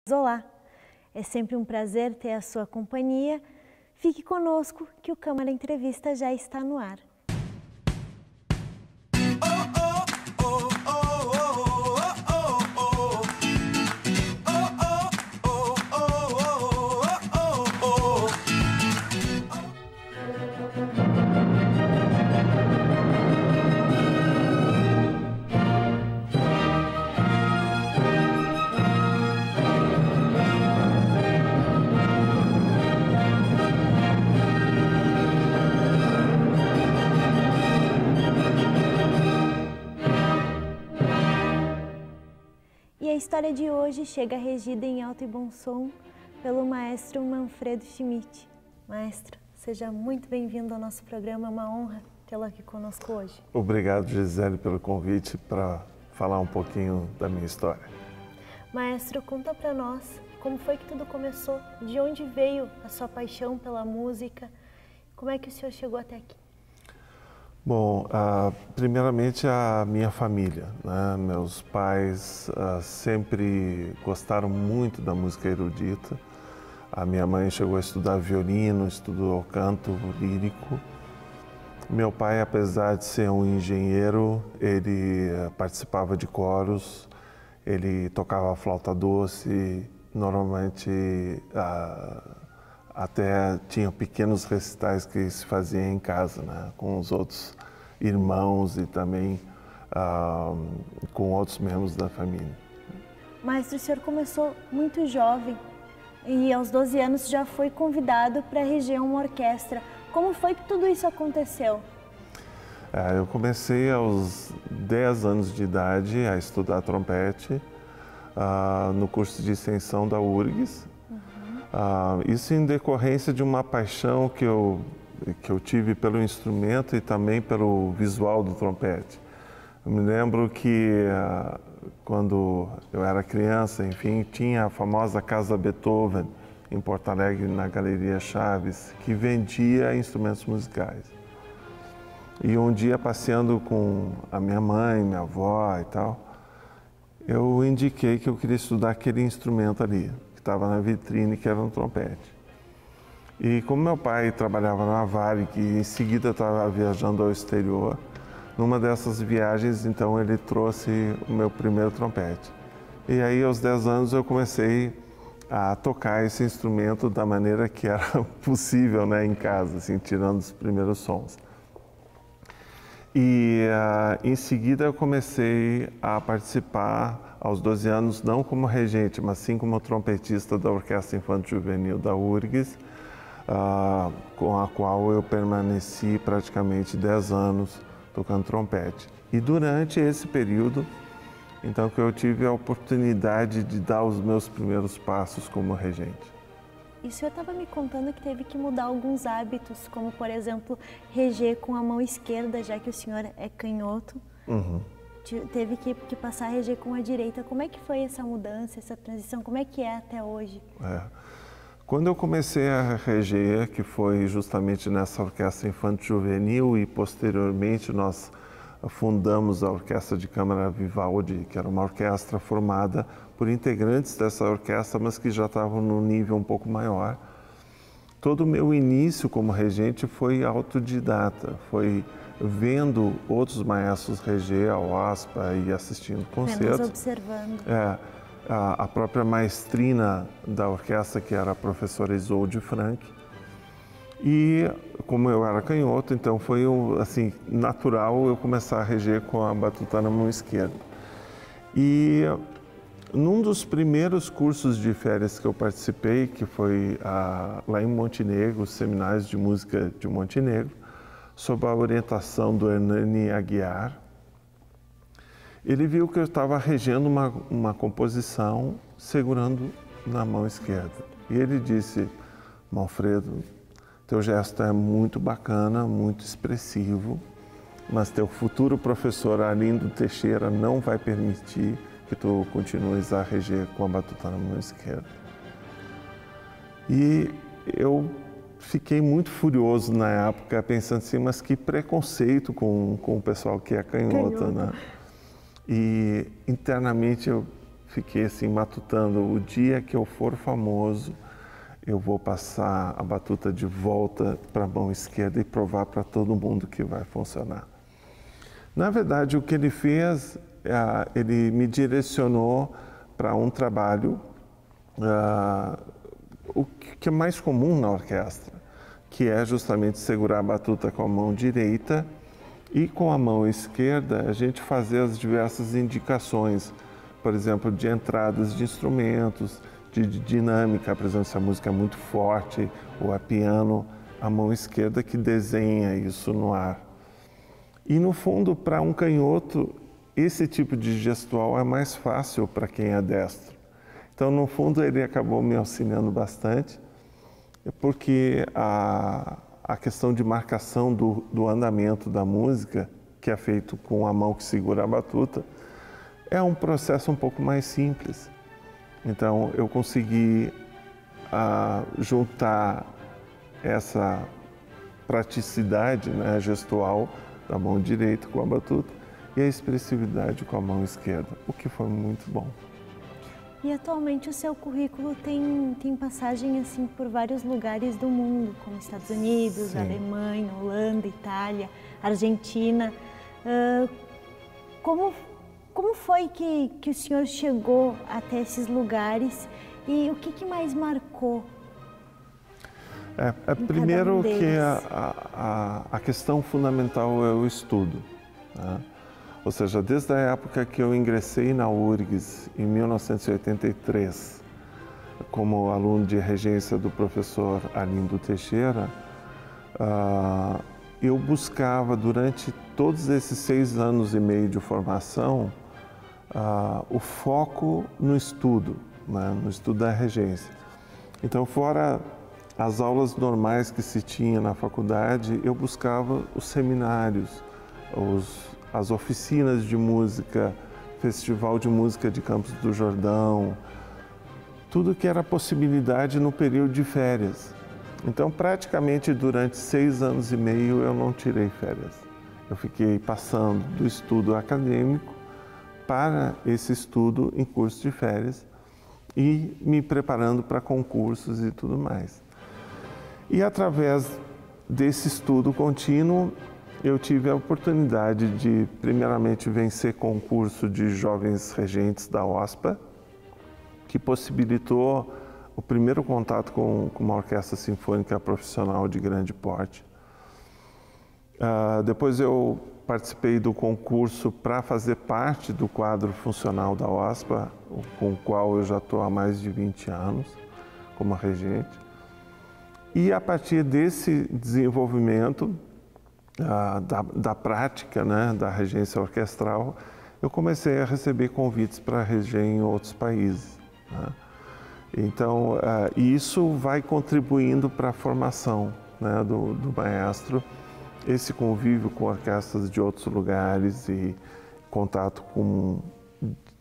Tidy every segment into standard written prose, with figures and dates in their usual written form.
Olá, é sempre um prazer ter a sua companhia. Fique conosco que o Câmara Entrevista já está no ar. E a história de hoje chega regida em alto e bom som pelo maestro Manfredo Schmidt. Maestro, seja muito bem-vindo ao nosso programa, é uma honra tê-lo aqui conosco hoje. Obrigado, Gisele, pelo convite para falar um pouquinho da minha história. Maestro, conta para nós como foi que tudo começou, de onde veio a sua paixão pela música, como é que o senhor chegou até aqui? Bom, primeiramente a minha família, né? Meus pais sempre gostaram muito da música erudita. A minha mãe chegou a estudar violino, estudou canto lírico. Meu pai, apesar de ser um engenheiro, ele participava de coros, ele tocava flauta doce, normalmente até tinha pequenos recitais que se faziam em casa, né? Com os outros irmãos e também com outros membros da família. Maestro, o senhor começou muito jovem e aos 12 anos já foi convidado para reger uma orquestra. Como foi que tudo isso aconteceu? Eu comecei aos 10 anos de idade a estudar trompete no curso de extensão da URGS. Isso em decorrência de uma paixão que eu tive pelo instrumento e também pelo visual do trompete. Eu me lembro que quando eu era criança, enfim, tinha a famosa Casa Beethoven em Porto Alegre, na Galeria Chaves, que vendia instrumentos musicais. E um dia, passeando com a minha mãe, minha avó e tal, eu indiquei que eu queria estudar aquele instrumento ali, que estava na vitrine, que era um trompete. E como meu pai trabalhava na Varig e em seguida estava viajando ao exterior, numa dessas viagens, então, ele trouxe o meu primeiro trompete. E aí, aos 10 anos, eu comecei a tocar esse instrumento da maneira que era possível, né, em casa, assim, tirando os primeiros sons. E em seguida eu comecei a participar aos 12 anos, não como regente, mas sim como trompetista da Orquestra Infantil Juvenil da URGS, com a qual eu permaneci praticamente 10 anos tocando trompete. E durante esse período, então, que eu tive a oportunidade de dar os meus primeiros passos como regente. E o senhor estava me contando que teve que mudar alguns hábitos, como, por exemplo, reger com a mão esquerda, já que o senhor é canhoto. Teve que passar a reger com a direita. Como é que foi essa mudança, essa transição? Como é que é até hoje? Quando eu comecei a reger, que foi justamente nessa Orquestra Infantil Juvenil e posteriormente nós fundamos a Orquestra de Câmara Vivaldi, que era uma orquestra formada por integrantes dessa orquestra, mas que já estavam num nível um pouco maior. Todo o meu início como regente foi autodidata, foi vendo outros maestros reger a OASPA e assistindo concertos. Apenas observando. A própria maestrina da orquestra, que era a professora Isolde Frank. E como eu era canhoto, então foi assim, natural eu começar a reger com a batuta na mão esquerda. E num dos primeiros cursos de férias que eu participei, que foi lá em Montenegro, os Seminários de Música de Montenegro, sob a orientação do Hernani Aguiar, ele viu que eu estava regendo uma composição segurando na mão esquerda. E ele disse: Manfredo, teu gesto é muito bacana, muito expressivo, mas teu futuro professor Arlindo Teixeira não vai permitir que tu continues a reger com a batuta na mão esquerda. E eu fiquei muito furioso na época, pensando assim, mas que preconceito com o pessoal que é canhoto, né? E internamente eu fiquei assim matutando, o dia que eu for famoso, eu vou passar a batuta de volta para a mão esquerda e provar para todo mundo que vai funcionar. Na verdade, o que ele fez, ele me direcionou para um trabalho, o que é mais comum na orquestra, que é justamente segurar a batuta com a mão direita e com a mão esquerda a gente fazer as diversas indicações, por exemplo, de entradas de instrumentos, de dinâmica, por exemplo, se a música é muito forte ou é piano, a mão esquerda que desenha isso no ar. E no fundo, para um canhoto, esse tipo de gestual é mais fácil para quem é destro. Então, no fundo, ele acabou me auxiliando bastante, porque a questão de marcação do andamento da música, que é feito com a mão que segura a batuta, é um processo um pouco mais simples. Então, eu consegui juntar essa praticidade, né, gestual da mão direita com a batuta e a expressividade com a mão esquerda, o que foi muito bom. E atualmente o seu currículo tem passagem assim por vários lugares do mundo, como Estados Unidos, Sim. Alemanha, Holanda, Itália, Argentina. Como foi que o senhor chegou até esses lugares e o que mais marcou? Primeiro que a questão fundamental é o estudo, né? Ou seja, desde a época que eu ingressei na URGS, em 1983, como aluno de regência do professor Arlindo Teixeira, eu buscava durante todos esses 6 anos e meio de formação o foco no estudo, né? No estudo da regência. Então, fora as aulas normais que se tinha na faculdade, eu buscava os seminários, as oficinas de música, Festival de Música de Campos do Jordão, tudo que era possibilidade no período de férias. Então, praticamente durante 6 anos e meio eu não tirei férias. Eu fiquei passando do estudo acadêmico para esse estudo em curso de férias e me preparando para concursos e tudo mais. E através desse estudo contínuo, eu tive a oportunidade de, primeiramente, vencer concurso de jovens regentes da OSPA, que possibilitou o primeiro contato com uma orquestra sinfônica profissional de grande porte. Depois eu participei do concurso para fazer parte do quadro funcional da OSPA, com o qual eu já estou há mais de 20 anos como regente. E a partir desse desenvolvimento da prática, né, da regência orquestral, eu comecei a receber convites para reger em outros países, né? Então, isso vai contribuindo para a formação, né, do maestro, esse convívio com orquestras de outros lugares e contato com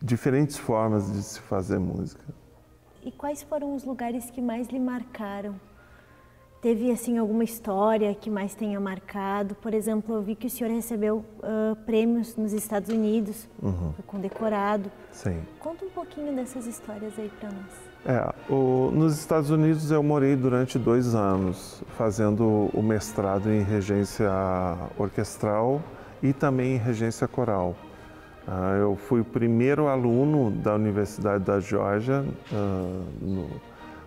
diferentes formas de se fazer música. E quais foram os lugares que mais lhe marcaram? Teve assim alguma história que mais tenha marcado? Por exemplo, eu vi que o senhor recebeu prêmios nos Estados Unidos, foi condecorado. Sim. Conta um pouquinho dessas histórias aí para nós. Nos Estados Unidos eu morei durante 2 anos, fazendo o mestrado em regência orquestral e também em regência coral. Eu fui o primeiro aluno da Universidade da Geórgia,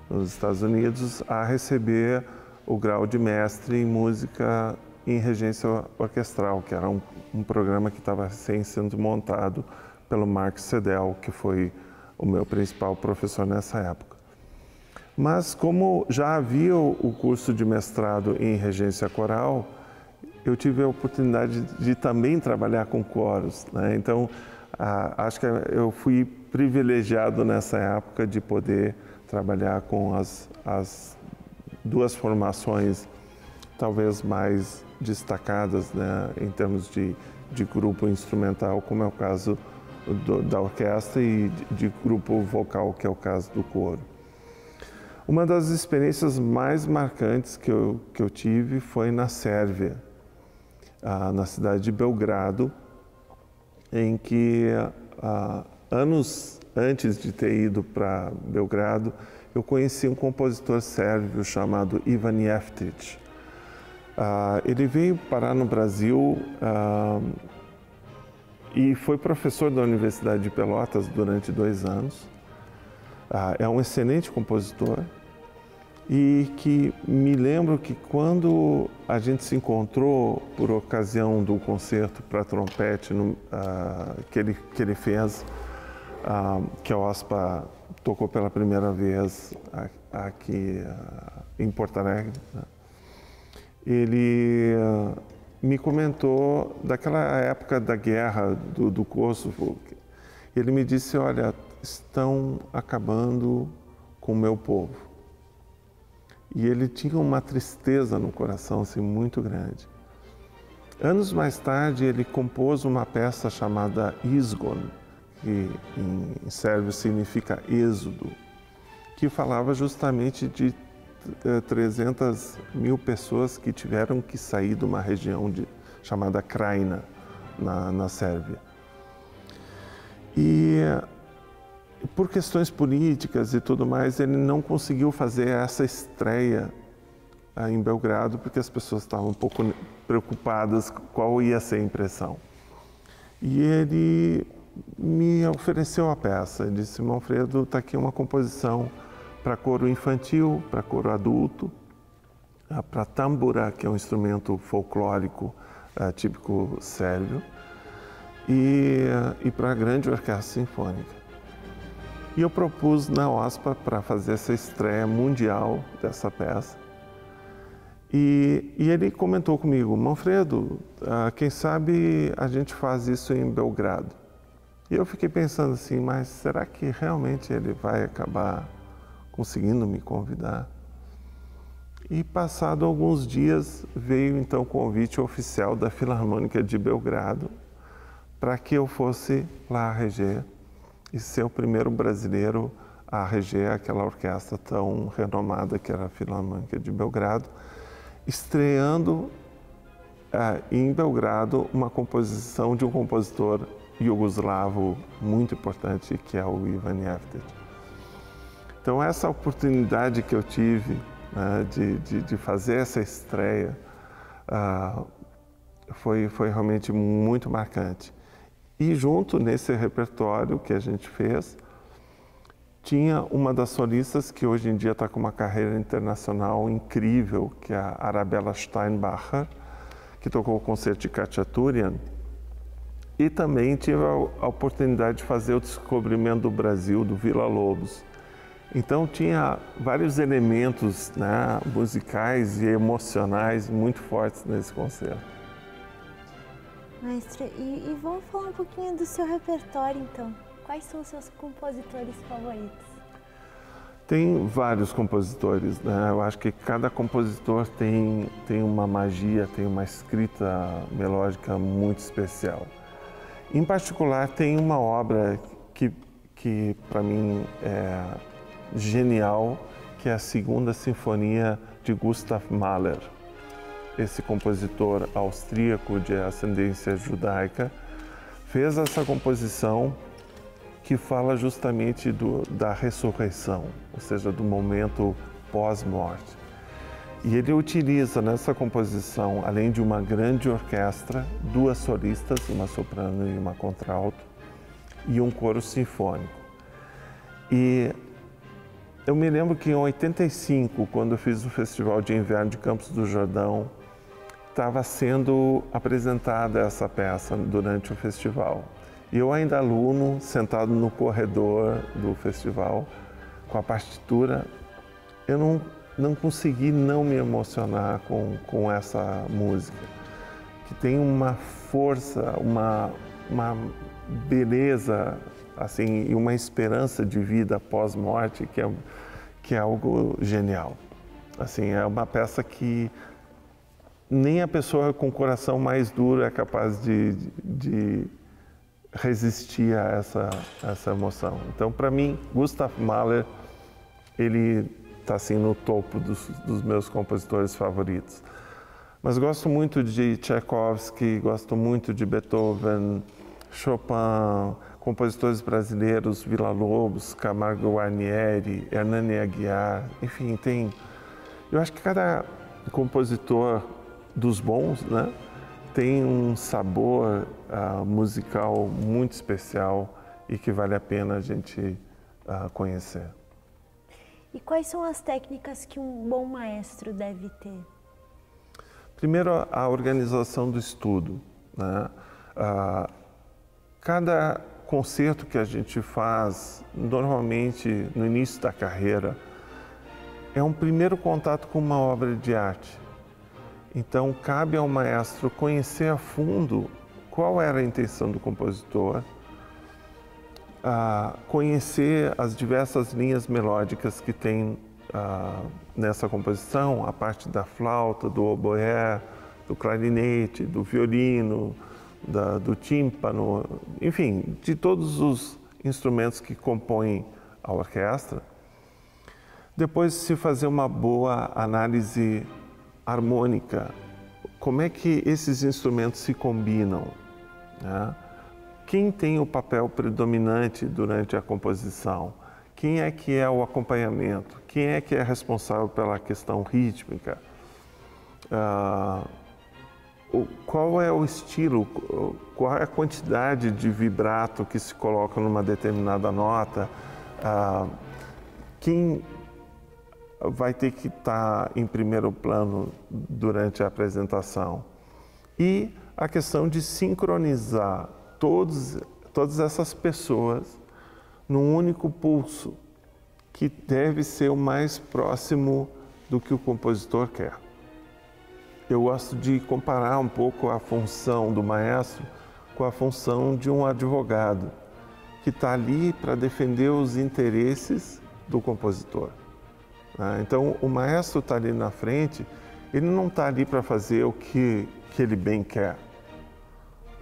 nos Estados Unidos, a receber o grau de mestre em música em regência orquestral, que era um programa que estava recém sendo montado pelo Mark Sedel, que foi o meu principal professor nessa época. Mas como já havia o curso de mestrado em regência coral, eu tive a oportunidade de também trabalhar com coros, né? Então, acho que eu fui privilegiado nessa época de poder trabalhar com as 2 formações talvez mais destacadas, né, em termos de grupo instrumental, como é o caso da orquestra, e de grupo vocal, que é o caso do coro. Uma das experiências mais marcantes que eu tive foi na Sérvia, na cidade de Belgrado, em que anos antes de ter ido para Belgrado, eu conheci um compositor sérvio chamado Ivan Jeftić. Ele veio parar no Brasil e foi professor da Universidade de Pelotas durante 2 anos. É um excelente compositor e que me lembro que quando a gente se encontrou por ocasião do concerto para trompete que ele fez, que a OSPA tocou pela primeira vez aqui em Porto Alegre, né? Ele me comentou daquela época da guerra do Kosovo. Ele me disse, olha, estão acabando com o meu povo. E ele tinha uma tristeza no coração assim, muito grande. Anos mais tarde, ele compôs uma peça chamada Izgon, que em sérvio significa êxodo, que falava justamente de 300 mil pessoas que tiveram que sair de uma região chamada Krajina, na Sérvia. E por questões políticas e tudo mais, ele não conseguiu fazer essa estreia em Belgrado, porque as pessoas estavam um pouco preocupadas qual ia ser a impressão. E ele me ofereceu a peça. Ele disse, Manfredo, está aqui uma composição para coro infantil, para coro adulto, para tambura, que é um instrumento folclórico típico sérvio, e para a grande orquestra sinfônica. E eu propus na OSPA para fazer essa estreia mundial dessa peça. E ele comentou comigo, Manfredo, quem sabe a gente faz isso em Belgrado. E eu fiquei pensando assim, mas será que realmente ele vai acabar conseguindo me convidar? E passado alguns dias veio então o convite oficial da Filarmônica de Belgrado para que eu fosse lá reger e ser o primeiro brasileiro a reger aquela orquestra tão renomada que era a Filarmônica de Belgrado, estreando em Belgrado uma composição de um compositor iugoslavo muito importante, que é o Ivan Jeftić. Então, essa oportunidade que eu tive, né, de fazer essa estreia foi realmente muito marcante. E junto nesse repertório que a gente fez, tinha uma das solistas que hoje em dia está com uma carreira internacional incrível, que é a Arabella Steinbacher, que tocou o concerto de Khachaturian. E também tive a oportunidade de fazer o descobrimento do Brasil, do Villa-Lobos. Então tinha vários elementos, né, musicais e emocionais muito fortes nesse concerto. Mestre, e vamos falar um pouquinho do seu repertório, então. Quais são os seus compositores favoritos? Tem vários compositores, né? Eu acho que cada compositor tem uma magia, tem uma escrita melódica muito especial. Em particular, tem uma obra que para mim é genial, que é a Segunda Sinfonia de Gustav Mahler. Esse compositor austríaco de ascendência judaica fez essa composição que fala justamente da ressurreição, ou seja, do momento pós-morte. E ele utiliza nessa composição, além de uma grande orquestra, 2 solistas, uma soprano e uma contralto, e um coro sinfônico. E eu me lembro que em 85, quando eu fiz o Festival de Inverno de Campos do Jordão, estava sendo apresentada essa peça durante o festival. E eu ainda aluno, sentado no corredor do festival, com a partitura, eu não consegui não me emocionar com essa música, que tem uma força, uma beleza, assim, e uma esperança de vida pós-morte que é algo genial. Assim, é uma peça que nem a pessoa com o coração mais duro é capaz de resistir a essa emoção. Então, para mim, Gustav Mahler, ele está assim no topo dos meus compositores favoritos. Mas gosto muito de Tchaikovsky, gosto muito de Beethoven, Chopin, compositores brasileiros, Villa-Lobos, Camargo Guarnieri, Hernani Aguiar, enfim, eu acho que cada compositor dos bons, né, tem um sabor musical muito especial e que vale a pena a gente conhecer. E quais são as técnicas que um bom maestro deve ter? Primeiro, a organização do estudo, né? Cada concerto que a gente faz, normalmente no início da carreira, é um primeiro contato com uma obra de arte. Então, cabe ao maestro conhecer a fundo qual era a intenção do compositor, conhecer as diversas linhas melódicas que tem nessa composição, a parte da flauta, do oboé, do clarinete, do violino, do tímpano, enfim, de todos os instrumentos que compõem a orquestra. Depois, se fazer uma boa análise harmônica, como é que esses instrumentos se combinam, né? Quem tem o papel predominante durante a composição? Quem é que é o acompanhamento? Quem é que é responsável pela questão rítmica? Qual é o estilo? Qual é a quantidade de vibrato que se coloca numa determinada nota? Quem vai ter que estar em primeiro plano durante a apresentação? E a questão de sincronizar todas essas pessoas num único pulso, que deve ser o mais próximo do que o compositor quer. Eu gosto de comparar um pouco a função do maestro com a função de um advogado, que está ali para defender os interesses do compositor. Então, o maestro está ali na frente, ele não está ali para fazer o que ele bem quer.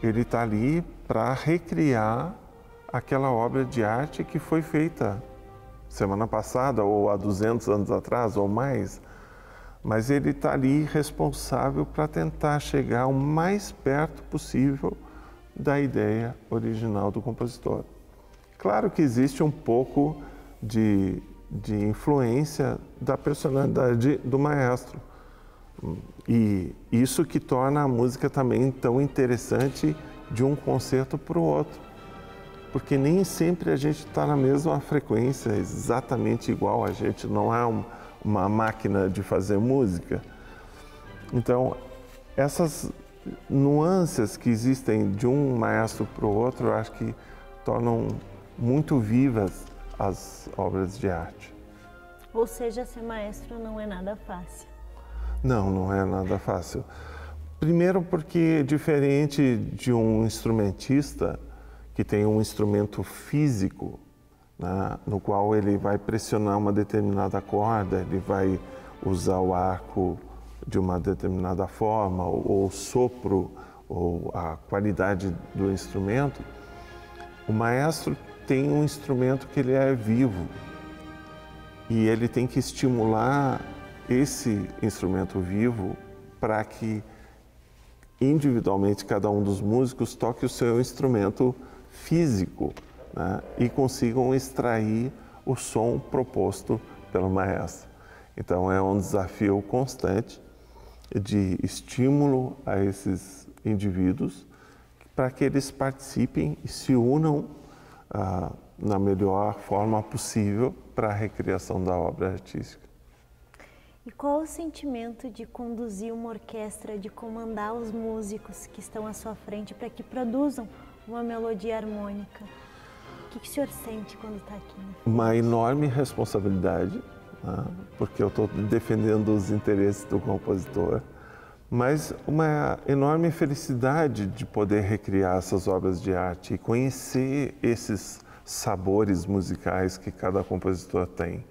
Ele está ali para recriar aquela obra de arte que foi feita semana passada, ou há 200 anos atrás, ou mais. Mas ele está ali responsável para tentar chegar o mais perto possível da ideia original do compositor. Claro que existe um pouco de influência da personalidade do maestro. E isso que torna a música também tão interessante de um concerto para o outro. Porque nem sempre a gente está na mesma frequência, exatamente igual. A gente não é uma máquina de fazer música. Então, essas nuances que existem de um maestro para o outro, eu acho que tornam muito vivas as obras de arte. Ou seja, ser maestro não é nada fácil. Não, não é nada fácil. Primeiro porque, diferente de um instrumentista que tem um instrumento físico, né, no qual ele vai pressionar uma determinada corda, ele vai usar o arco de uma determinada forma, ou o sopro, ou a qualidade do instrumento, o maestro tem um instrumento que ele é vivo e ele tem que estimular esse instrumento vivo para que individualmente cada um dos músicos toque o seu instrumento físico, né, e consigam extrair o som proposto pelo maestro. Então é um desafio constante de estímulo a esses indivíduos para que eles participem e se unam na melhor forma possível para a recriação da obra artística. E qual o sentimento de conduzir uma orquestra, de comandar os músicos que estão à sua frente para que produzam uma melodia harmônica? O que o senhor sente quando está aqui? Uma enorme responsabilidade, né? Porque eu estou defendendo os interesses do compositor, mas uma enorme felicidade de poder recriar essas obras de arte e conhecer esses sabores musicais que cada compositor tem.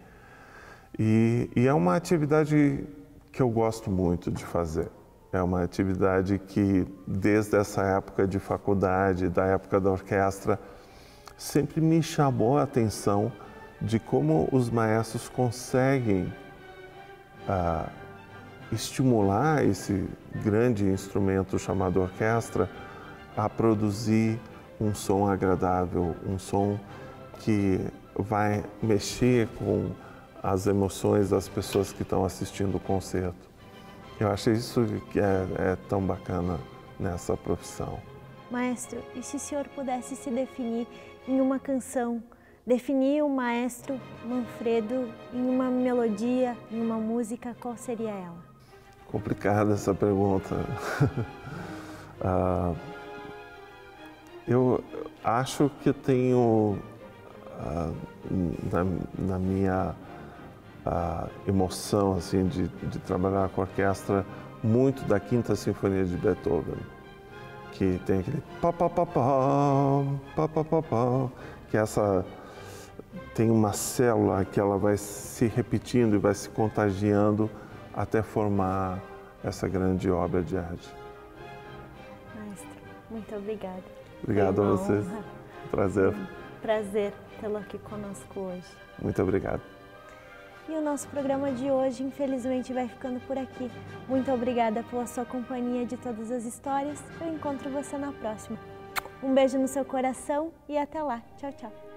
E é uma atividade que eu gosto muito de fazer. É uma atividade que, desde essa época de faculdade, da época da orquestra, sempre me chamou a atenção de como os maestros conseguem estimular esse grande instrumento chamado orquestra a produzir um som agradável, um som que vai mexer com as emoções das pessoas que estão assistindo o concerto. Eu acho isso que é tão bacana nessa profissão. Maestro, e se o senhor pudesse se definir em uma canção, definir o maestro Manfredo em uma melodia, em uma música, qual seria ela? Complicada essa pergunta. Eu acho que eu tenho na minha emoção assim, de trabalhar com a orquestra muito da Quinta Sinfonia de Beethoven, que tem aquele pá, pá, pá, pá, pá, pá, pá, pá, que tem uma célula que ela vai se repetindo e vai se contagiando até formar essa grande obra de arte. Maestro, muito obrigada. Obrigado a vocês. Prazer. Prazer tê-lo aqui conosco hoje. Muito obrigado. E o nosso programa de hoje, infelizmente, vai ficando por aqui. Muito obrigada pela sua companhia de todas as histórias. Eu encontro você na próxima. Um beijo no seu coração e até lá. Tchau, tchau.